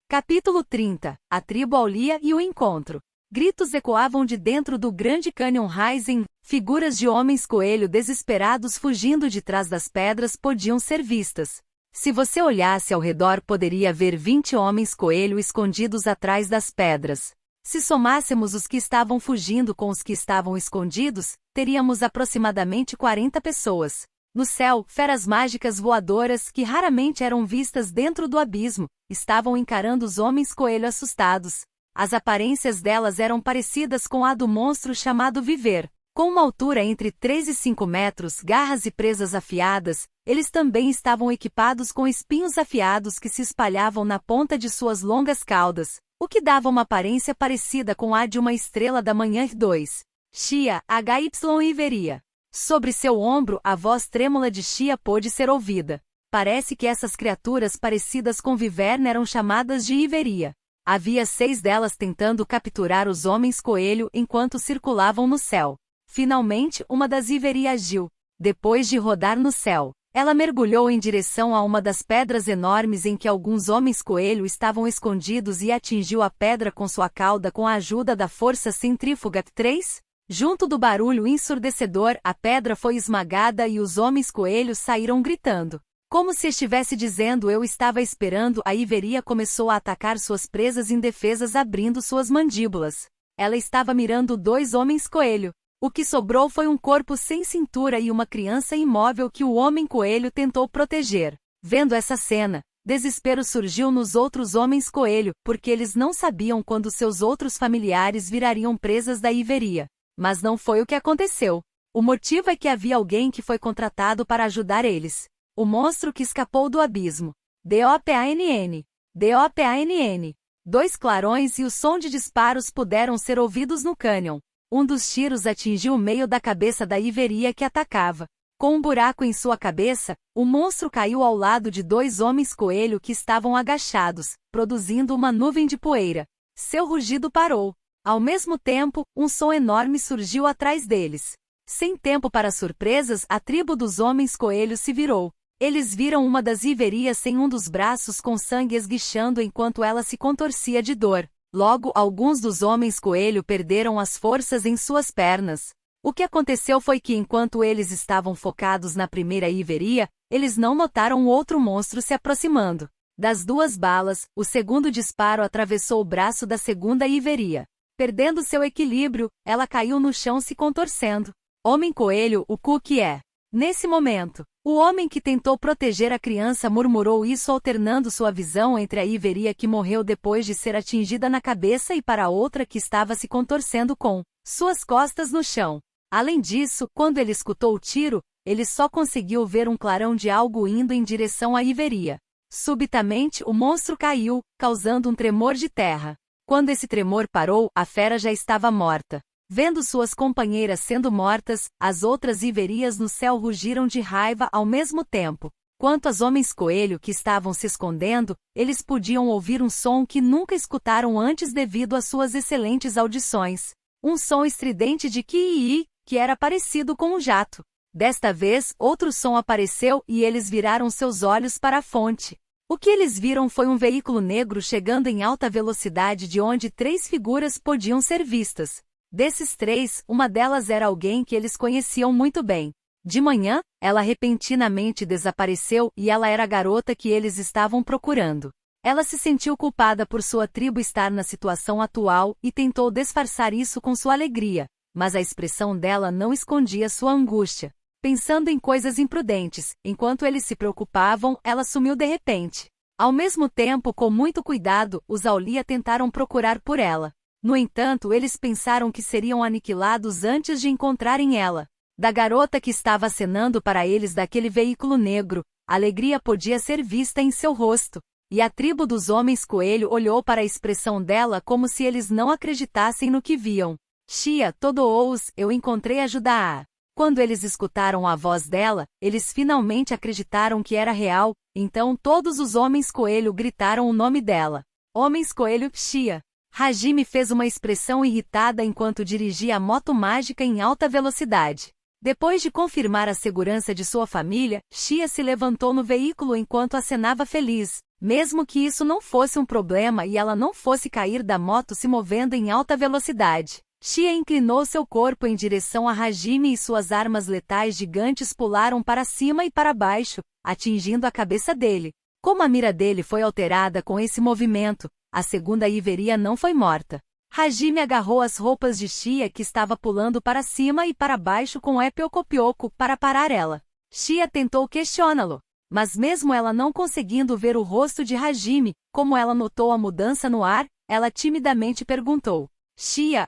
Capítulo 30. A tribo Aulia e o encontro. Gritos ecoavam de dentro do Grande Canyon Rising, figuras de homens-coelho desesperados fugindo de trás das pedras podiam ser vistas. Se você olhasse ao redor poderia ver 20 homens-coelho escondidos atrás das pedras. Se somássemos os que estavam fugindo com os que estavam escondidos, teríamos aproximadamente 40 pessoas. No céu, feras mágicas voadoras, que raramente eram vistas dentro do abismo, estavam encarando os homens-coelho assustados. As aparências delas eram parecidas com a do monstro chamado Viver. Com uma altura entre 3 e 5 metros, garras e presas afiadas, eles também estavam equipados com espinhos afiados que se espalhavam na ponta de suas longas caudas, o que dava uma aparência parecida com a de uma estrela da manhã 2. Chia, HY Iveria. Sobre seu ombro, a voz trêmula de Chia pôde ser ouvida. Parece que essas criaturas parecidas com Viverna eram chamadas de Iveria. Havia 6 delas tentando capturar os homens-coelho enquanto circulavam no céu. Finalmente, uma das Iveria agiu. Depois de rodar no céu, ela mergulhou em direção a uma das pedras enormes em que alguns homens-coelho estavam escondidos e atingiu a pedra com sua cauda com a ajuda da força centrífuga 3. Junto do barulho ensurdecedor, a pedra foi esmagada e os homens-coelho saíram gritando. Como se estivesse dizendo eu estava esperando, a Iveria começou a atacar suas presas indefesas abrindo suas mandíbulas. Ela estava mirando 2 homens-coelho. O que sobrou foi um corpo sem cintura e uma criança imóvel que o homem-coelho tentou proteger. Vendo essa cena, desespero surgiu nos outros homens-coelho, porque eles não sabiam quando seus outros familiares virariam presas da Iveria. Mas não foi o que aconteceu. O motivo é que havia alguém que foi contratado para ajudar eles. O monstro que escapou do abismo. DOPANN. DOPANN. 2 clarões e o som de disparos puderam ser ouvidos no cânion. Um dos tiros atingiu o meio da cabeça da Iveria que atacava. Com um buraco em sua cabeça, o monstro caiu ao lado de 2 homens-coelho que estavam agachados, produzindo uma nuvem de poeira. Seu rugido parou. Ao mesmo tempo, um som enorme surgiu atrás deles. Sem tempo para surpresas, a tribo dos homens-coelho se virou. Eles viram uma das Iverias sem um dos braços com sangue esguichando enquanto ela se contorcia de dor. Logo, alguns dos homens-coelho perderam as forças em suas pernas. O que aconteceu foi que enquanto eles estavam focados na primeira Iveria, eles não notaram o outro monstro se aproximando. Das 2 balas, o segundo disparo atravessou o braço da segunda Iveria. Perdendo seu equilíbrio, ela caiu no chão se contorcendo. Homem-coelho, o que é? Nesse momento, o homem que tentou proteger a criança murmurou isso alternando sua visão entre a Iveria que morreu depois de ser atingida na cabeça e para a outra que estava se contorcendo com suas costas no chão. Além disso, quando ele escutou o tiro, ele só conseguiu ver um clarão de algo indo em direção à Iveria. Subitamente, o monstro caiu, causando um tremor de terra. Quando esse tremor parou, a fera já estava morta. Vendo suas companheiras sendo mortas, as outras Iverias no céu rugiram de raiva ao mesmo tempo. Quanto aos homens-coelho que estavam se escondendo, eles podiam ouvir um som que nunca escutaram antes devido às suas excelentes audições. Um som estridente de ki-i-i, que era parecido com um jato. Desta vez, outro som apareceu e eles viraram seus olhos para a fonte. O que eles viram foi um veículo negro chegando em alta velocidade de onde 3 figuras podiam ser vistas. Desses 3, uma delas era alguém que eles conheciam muito bem. De manhã, ela repentinamente desapareceu e ela era a garota que eles estavam procurando. Ela se sentiu culpada por sua tribo estar na situação atual e tentou disfarçar isso com sua alegria, mas a expressão dela não escondia sua angústia. Pensando em coisas imprudentes, enquanto eles se preocupavam, ela sumiu de repente. Ao mesmo tempo, com muito cuidado, os Aulia tentaram procurar por ela. No entanto, eles pensaram que seriam aniquilados antes de encontrarem ela. Da garota que estava acenando para eles daquele veículo negro, a alegria podia ser vista em seu rosto. E a tribo dos homens-coelho olhou para a expressão dela como se eles não acreditassem no que viam. Chia, todo-os, eu encontrei ajuda. Quando eles escutaram a voz dela, eles finalmente acreditaram que era real, então todos os homens-coelho gritaram o nome dela. Homens-coelho, Chia. Hajime fez uma expressão irritada enquanto dirigia a moto mágica em alta velocidade. Depois de confirmar a segurança de sua família, Chia se levantou no veículo enquanto acenava feliz. Mesmo que isso não fosse um problema e ela não fosse cair da moto se movendo em alta velocidade. Shia inclinou seu corpo em direção a Hajime e suas armas letais gigantes pularam para cima e para baixo, atingindo a cabeça dele. Como a mira dele foi alterada com esse movimento, a segunda Iveria não foi morta. Hajime agarrou as roupas de Shia que estava pulando para cima e para baixo com Epeu-Kopioku para parar ela. Shia tentou questioná-lo, mas mesmo ela não conseguindo ver o rosto de Hajime, como ela notou a mudança no ar, ela timidamente perguntou. Shia,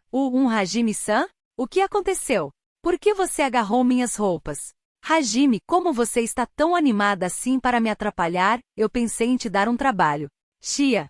Hajime-san? O que aconteceu? Por que você agarrou minhas roupas? Hajime, como você está tão animada assim para me atrapalhar, eu pensei em te dar um trabalho. Shia,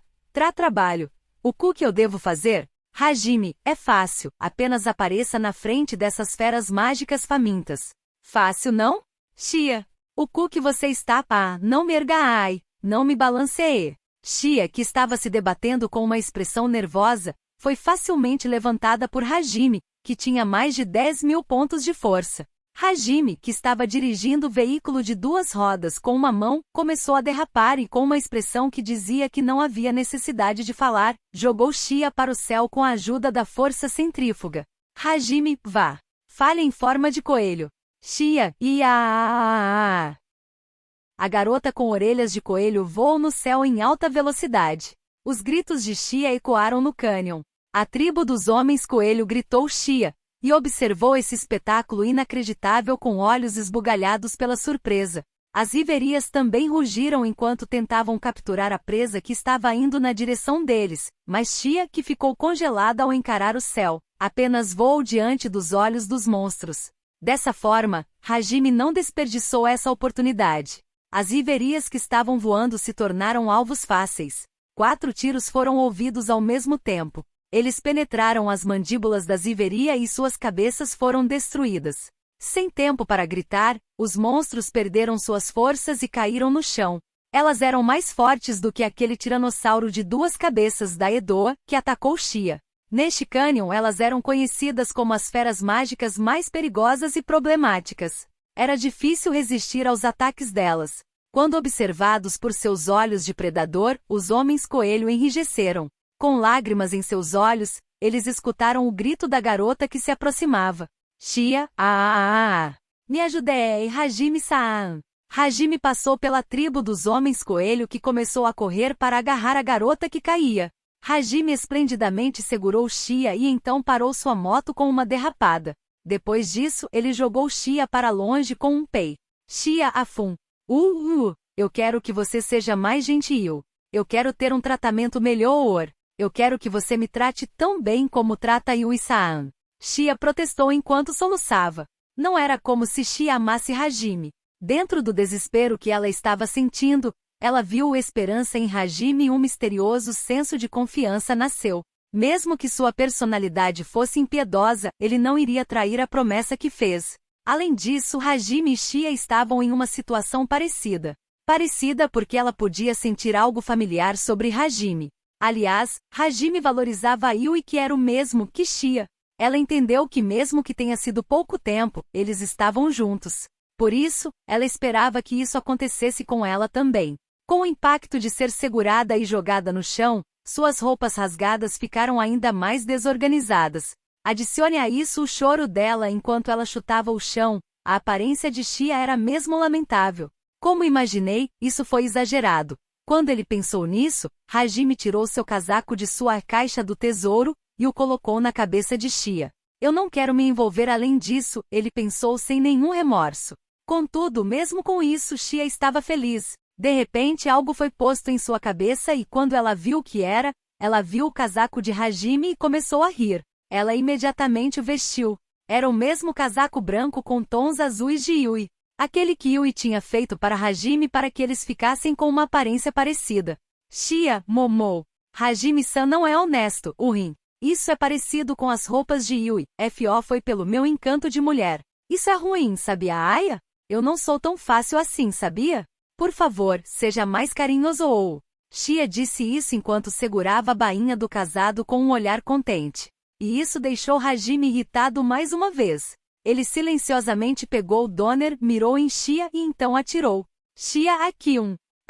trabalho. O que eu devo fazer? Hajime, é fácil, apenas apareça na frente dessas feras mágicas famintas. Fácil não? Shia, o que você está? Não me erga ai, não me balanceie. Shia, que estava se debatendo com uma expressão nervosa, foi facilmente levantada por Hajime, que tinha mais de 10.000 pontos de força. Hajime, que estava dirigindo o veículo de 2 rodas com uma mão, começou a derrapar e com uma expressão que dizia que não havia necessidade de falar, jogou Shia para o céu com a ajuda da força centrífuga. Hajime, vá. Fale em forma de coelho. Shia, ia. A garota com orelhas de coelho voou no céu em alta velocidade. Os gritos de Shia ecoaram no cânion. A tribo dos homens coelho gritou Shia, e observou esse espetáculo inacreditável com olhos esbugalhados pela surpresa. As Iverias também rugiram enquanto tentavam capturar a presa que estava indo na direção deles, mas Shia, que ficou congelada ao encarar o céu, apenas voou diante dos olhos dos monstros. Dessa forma, Hajime não desperdiçou essa oportunidade. As Iverias que estavam voando se tornaram alvos fáceis. 4 tiros foram ouvidos ao mesmo tempo. Eles penetraram as mandíbulas das Iveria e suas cabeças foram destruídas. Sem tempo para gritar, os monstros perderam suas forças e caíram no chão. Elas eram mais fortes do que aquele tiranossauro de 2 cabeças da Edoa, que atacou Shia. Neste cânion elas eram conhecidas como as feras mágicas mais perigosas e problemáticas. Era difícil resistir aos ataques delas. Quando observados por seus olhos de predador, os homens coelho enrijeceram. Com lágrimas em seus olhos, eles escutaram o grito da garota que se aproximava. Shia, me ajudei, Hajime-san. Hajime passou pela tribo dos homens coelho que começou a correr para agarrar a garota que caía. Hajime esplendidamente segurou Shia e então parou sua moto com uma derrapada. Depois disso, ele jogou Shia para longe com um pei. Shia afum. Eu quero que você seja mais gentil. Eu quero ter um tratamento melhor. Eu quero que você me trate tão bem como trata Yui-san. Shia protestou enquanto soluçava. Não era como se Shia amasse Hajime. Dentro do desespero que ela estava sentindo, ela viu esperança em Hajime e um misterioso senso de confiança nasceu. Mesmo que sua personalidade fosse impiedosa, ele não iria trair a promessa que fez. Além disso, Hajime e Shia estavam em uma situação parecida. Parecida porque ela podia sentir algo familiar sobre Hajime. Aliás, Hajime valorizava Yui que era o mesmo que Shia. Ela entendeu que mesmo que tenha sido pouco tempo, eles estavam juntos. Por isso, ela esperava que isso acontecesse com ela também. Com o impacto de ser segurada e jogada no chão, suas roupas rasgadas ficaram ainda mais desorganizadas. Adicione a isso o choro dela enquanto ela chutava o chão, a aparência de Shia era mesmo lamentável. Como imaginei, isso foi exagerado. Quando ele pensou nisso, Hajime tirou seu casaco de sua caixa do tesouro e o colocou na cabeça de Shia. Eu não quero me envolver além disso, ele pensou sem nenhum remorso. Contudo, mesmo com isso, Shia estava feliz. De repente algo foi posto em sua cabeça e quando ela viu o que era, ela viu o casaco de Hajime e começou a rir. Ela imediatamente o vestiu. Era o mesmo casaco branco com tons azuis de Yui. Aquele que Yui tinha feito para Hajime para que eles ficassem com uma aparência parecida. Shia, Momo. Hajime-san não é honesto, Urin. Isso é parecido com as roupas de Yui. F.O. foi pelo meu encanto de mulher. Isso é ruim, sabia, Aya? Eu não sou tão fácil assim, sabia? Por favor, seja mais carinhoso ou... Shia disse isso enquanto segurava a bainha do casado com um olhar contente. E isso deixou Hajime irritado mais uma vez. Ele silenciosamente pegou o Donner, mirou em Shia e então atirou. Shia aqui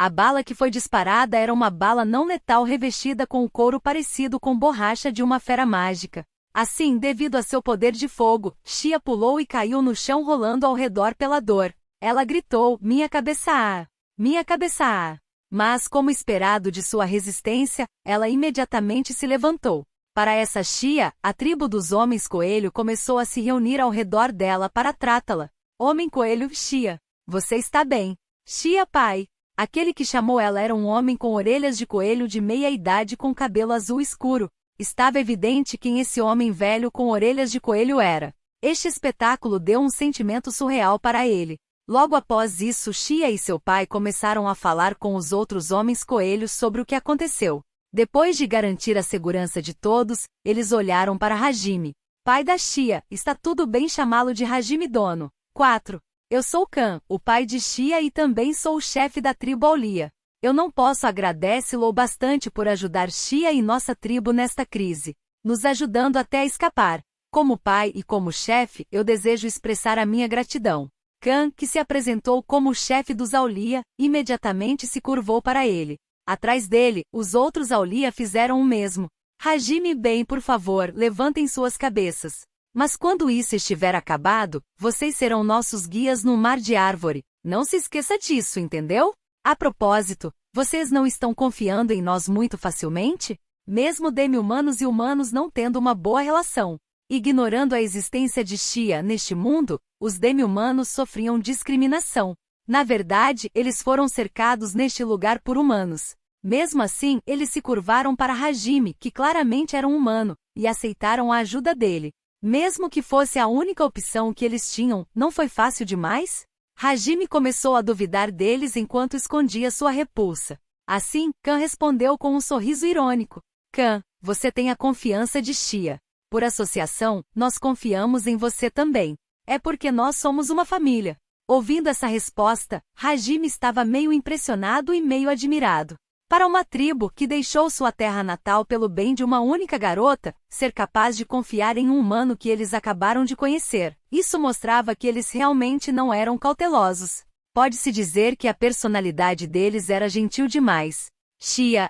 A bala que foi disparada era uma bala não letal revestida com o couro parecido com borracha de uma fera mágica. Assim, devido a seu poder de fogo, Xia pulou e caiu no chão rolando ao redor pela dor. Ela gritou, minha cabeça! Ah! Minha cabeça! Ah! Mas, como esperado de sua resistência, ela imediatamente se levantou. Para essa Xia, a tribo dos Homens-Coelho começou a se reunir ao redor dela para tratá-la. Homem-Coelho, Xia. Você está bem. Xia, pai. Aquele que chamou ela era um homem com orelhas de coelho de meia-idade com cabelo azul escuro. Estava evidente quem esse homem velho com orelhas de coelho era. Este espetáculo deu um sentimento surreal para ele. Logo após isso, Xia e seu pai começaram a falar com os outros homens coelhos sobre o que aconteceu. Depois de garantir a segurança de todos, eles olharam para Hajime. Pai da Xia, está tudo bem chamá-lo de Hajime dono. 4. Eu sou Kan, o pai de Xia e também sou o chefe da tribo Aulia. Eu não posso agradecê-lo bastante por ajudar Xia e nossa tribo nesta crise, nos ajudando até a escapar. Como pai e como chefe, eu desejo expressar a minha gratidão. Kan, que se apresentou como o chefe dos Aulia, imediatamente se curvou para ele. Atrás dele, os outros Aulia fizeram o mesmo. Hajime bem, por favor, levantem suas cabeças. Mas quando isso estiver acabado, vocês serão nossos guias no mar de árvore. Não se esqueça disso, entendeu? A propósito, vocês não estão confiando em nós muito facilmente? Mesmo demi-humanos e humanos não tendo uma boa relação. Ignorando a existência de Xia neste mundo, os demi-humanos sofriam discriminação. Na verdade, eles foram cercados neste lugar por humanos. Mesmo assim, eles se curvaram para Hajime, que claramente era um humano, e aceitaram a ajuda dele. Mesmo que fosse a única opção que eles tinham, não foi fácil demais? Hajime começou a duvidar deles enquanto escondia sua repulsa. Assim, Kan respondeu com um sorriso irônico. Kan, você tem a confiança de Xia. Por associação, nós confiamos em você também. É porque nós somos uma família. Ouvindo essa resposta, Hajime estava meio impressionado e meio admirado. Para uma tribo que deixou sua terra natal pelo bem de uma única garota, ser capaz de confiar em um humano que eles acabaram de conhecer, isso mostrava que eles realmente não eram cautelosos. Pode-se dizer que a personalidade deles era gentil demais. Xia,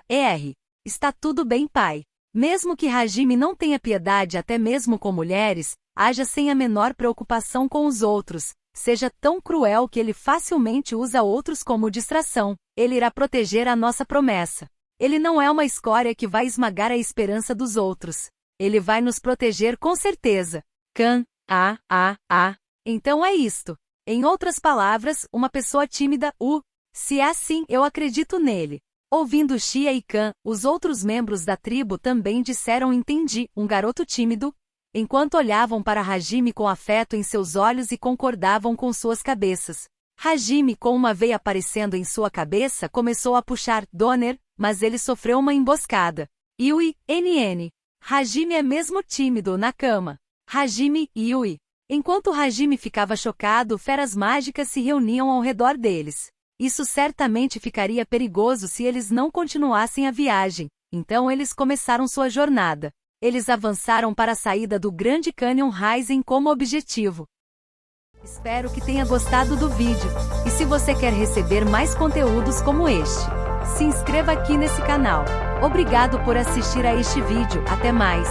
está tudo bem, pai. Mesmo que Hajime não tenha piedade até mesmo com mulheres, haja sem a menor preocupação com os outros. Seja tão cruel que ele facilmente usa outros como distração. Ele irá proteger a nossa promessa. Ele não é uma escória que vai esmagar a esperança dos outros. Ele vai nos proteger com certeza. Kan, Então é isto. Em outras palavras, uma pessoa tímida, se é assim, eu acredito nele. Ouvindo Xia e Kan, os outros membros da tribo também disseram entendi, um garoto tímido, enquanto olhavam para Hajime com afeto em seus olhos e concordavam com suas cabeças. Hajime, com uma veia aparecendo em sua cabeça, começou a puxar Donner, mas ele sofreu uma emboscada. Yui, Hajime é mesmo tímido na cama. Hajime, Yui. Enquanto Hajime ficava chocado, feras mágicas se reuniam ao redor deles. Isso certamente ficaria perigoso se eles não continuassem a viagem, então eles começaram sua jornada. Eles avançaram para a saída do Grande Canyon Rising como objetivo. Espero que tenha gostado do vídeo, e se você quer receber mais conteúdos como este, se inscreva aqui nesse canal. Obrigado por assistir a este vídeo, até mais!